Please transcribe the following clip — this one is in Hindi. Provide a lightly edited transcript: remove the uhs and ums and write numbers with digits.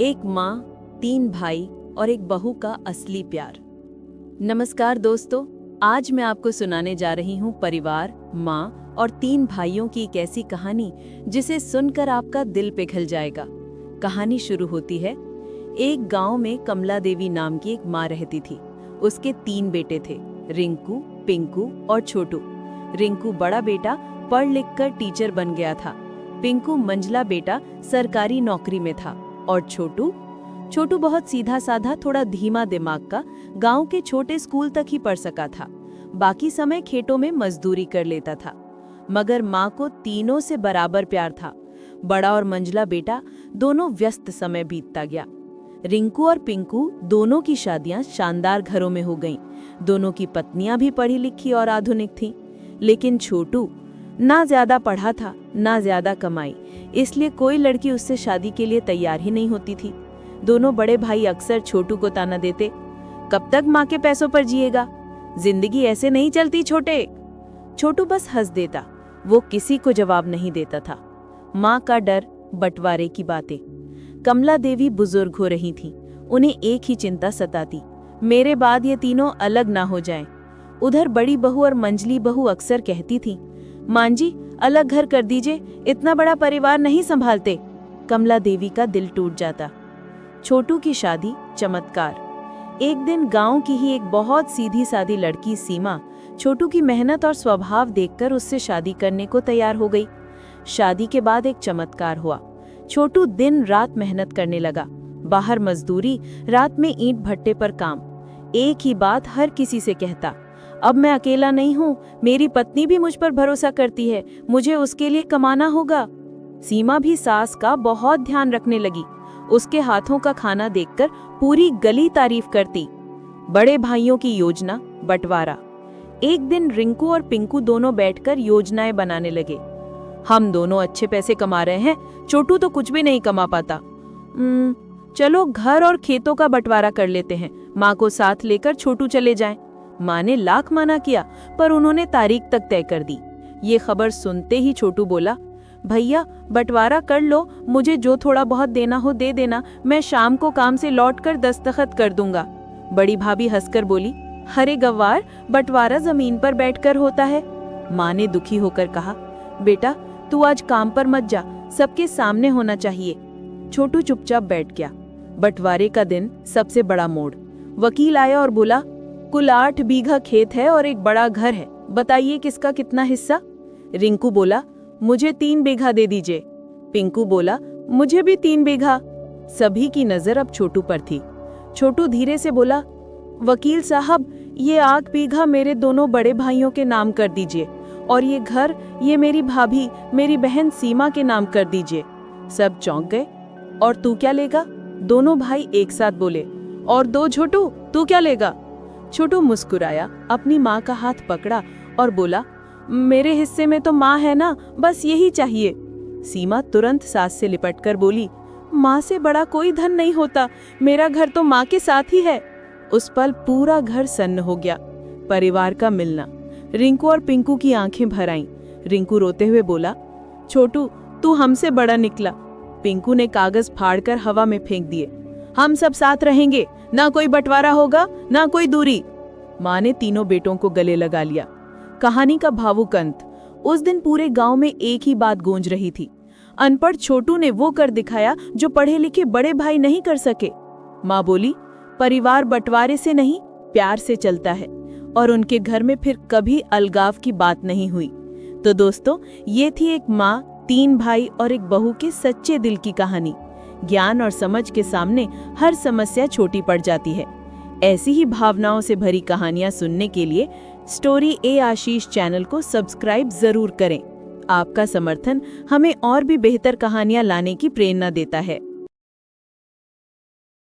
एक माँ, 3 भाई और एक बहू का असली प्यार। नमस्कार दोस्तों, आज मैं आपको सुनाने जा रही हूँ परिवार, माँ और 3 भाइयों की एक ऐसी कहानी जिसे सुनकर आपका दिल पिघल जाएगा। कहानी शुरू होती है। एक गांव में कमला देवी नाम की एक माँ रहती थी। उसके 3 बेटे थे, रिंकू, पिंकू और छोटू। रिंकू बड़ा बेटा पढ़ लिख कर टीचर बन गया था। पिंकू मंझला बेटा सरकारी नौकरी में था और छोटू बहुत सीधा साधा, थोड़ा धीमा दिमाग का, गांव के छोटे स्कूल तक ही पढ़ सका था। बाकी समय खेतों में मजदूरी कर लेता था। मगर माँ को तीनों से बराबर प्यार था। बड़ा और मंझला बेटा दोनों व्यस्त समय बीतता गया। रिंकू और पिंकू दोनों की शादियां शानदार घरों में हो गईं। दोनों की पत्नियां भी पढ़ी लिखी और आधुनिक थीं। लेकिन छोटू ना ज्यादा पढ़ा था, ना ज्यादा कमाई, इसलिए कोई लड़की उससे शादी के लिए तैयार ही नहीं होती थी। दोनों बड़े भाई अक्सर छोटू को ताना देते, कब तक माँ के पैसों पर जिएगा, जिंदगी ऐसे नहीं चलती छोटे। छोटू बस हंस देता, वो किसी को जवाब नहीं देता था। माँ का डर, बंटवारे की बातें। कमला देवी बुजुर्ग हो रही थीं। उन्हें एक ही चिंता सताती, मेरे बाद ये तीनों अलग ना हो जाएं। उधर बड़ी बहू और मंझली बहू अक्सर कहती थीं, मां जी अलग घर कर दीजिए, इतना बड़ा परिवार नहीं संभालते। कमला देवी का दिल टूट जाता। छोटू की शादी चमत्कार। एक दिन गांव की ही एक बहुत सीधी सादी लड़की सीमा छोटू की मेहनत और स्वभाव देखकर उससे शादी करने को तैयार हो गई। शादी के बाद एक चमत्कार हुआ। छोटू दिन रात मेहनत करने लगा। बाहर मजदूरी, रात में ईंट भट्टे पर काम। एक ही बात हर किसी से कहता, अब मैं अकेला नहीं हूँ, मेरी पत्नी भी मुझ पर भरोसा करती है, मुझे उसके लिए कमाना होगा। सीमा भी सास का बहुत ध्यान रखने लगी। उसके हाथों का खाना देखकर पूरी गली तारीफ करती। बड़े भाइयों की योजना, बंटवारा। एक दिन रिंकू और पिंकू दोनों बैठकर योजनाएं बनाने लगे। हम दोनों अच्छे पैसे कमा रहे हैं, छोटू तो कुछ भी नहीं कमा पाता। चलो घर और खेतों का बंटवारा कर लेते हैं, माँ को साथ लेकर छोटू चले जाएं। माँ ने लाख मना किया, पर उन्होंने तारीख तक तय कर दी। ये खबर सुनते ही छोटू बोला, भैया बंटवारा कर लो, मुझे जो थोड़ा बहुत देना हो दे देना, मैं शाम को काम से लौटकर दस्तखत कर दूंगा। बड़ी भाभी हंसकर बोली, अरे गवार, बंटवारा जमीन पर बैठकर होता है। माँ ने दुखी होकर कहा, बेटा तू आज काम पर मत जा, सबके सामने होना चाहिए। छोटू चुपचाप बैठ गया। बंटवारे का दिन सबसे बड़ा मोड़। वकील आया और बोला, कुल 8 बीघा खेत है और एक बड़ा घर है, बताइए किसका कितना हिस्सा। रिंकू बोला, मुझे 3 बीघा दे दीजिए। पिंकू बोला, मुझे भी 3 बीघा। सभी की नजर अब छोटू पर थी। छोटू धीरे से बोला, वकील साहब ये 8 बीघा मेरे दोनों बड़े भाइयों के नाम कर दीजिए, और ये घर ये मेरी भाभी, मेरी बहन सीमा के नाम कर दीजिए। सब चौंक गए। और तू क्या लेगा? दोनों भाई एक साथ बोले। और 2 छोटू, तू क्या लेगा? छोटू मुस्कुराया, अपनी माँ का हाथ पकड़ा और बोला, मेरे हिस्से में तो माँ है ना, बस यही चाहिए। सीमा तुरंत सास से लिपटकर बोली, माँ से बड़ा कोई धन नहीं होता, मेरा घर तो माँ के साथ ही है। उस पल पूरा घर सन्न हो गया। परिवार का मिलना। रिंकू और पिंकू की आंखें भर आईं। रिंकू रोते हुए बोला, छोटू तू हमसे बड़ा निकला। पिंकू ने कागज फाड़कर हवा में फेंक दिए। हम सब साथ रहेंगे, ना कोई बंटवारा होगा, ना कोई दूरी। माँ ने तीनों बेटों को गले लगा लिया। कहानी का भावुक अंत। उस दिन पूरे गांव में एक ही बात गूंज रही थी, अनपढ़ छोटू ने वो कर दिखाया जो पढ़े लिखे बड़े भाई नहीं कर सके। माँ बोली, परिवार बंटवारे से नहीं, प्यार से चलता है। और उनके घर में फिर कभी अलगाव की बात नहीं हुई। तो दोस्तों, ये थी एक माँ, 3 भाई और एक बहू के सच्चे दिल की कहानी। ज्ञान और समझ के सामने हर समस्या छोटी पड़ जाती है। ऐसी ही भावनाओं से भरी कहानियां सुनने के लिए स्टोरी ए आशीष चैनल को सब्सक्राइब जरूर करें। आपका समर्थन हमें और भी बेहतर कहानियां लाने की प्रेरणा देता है।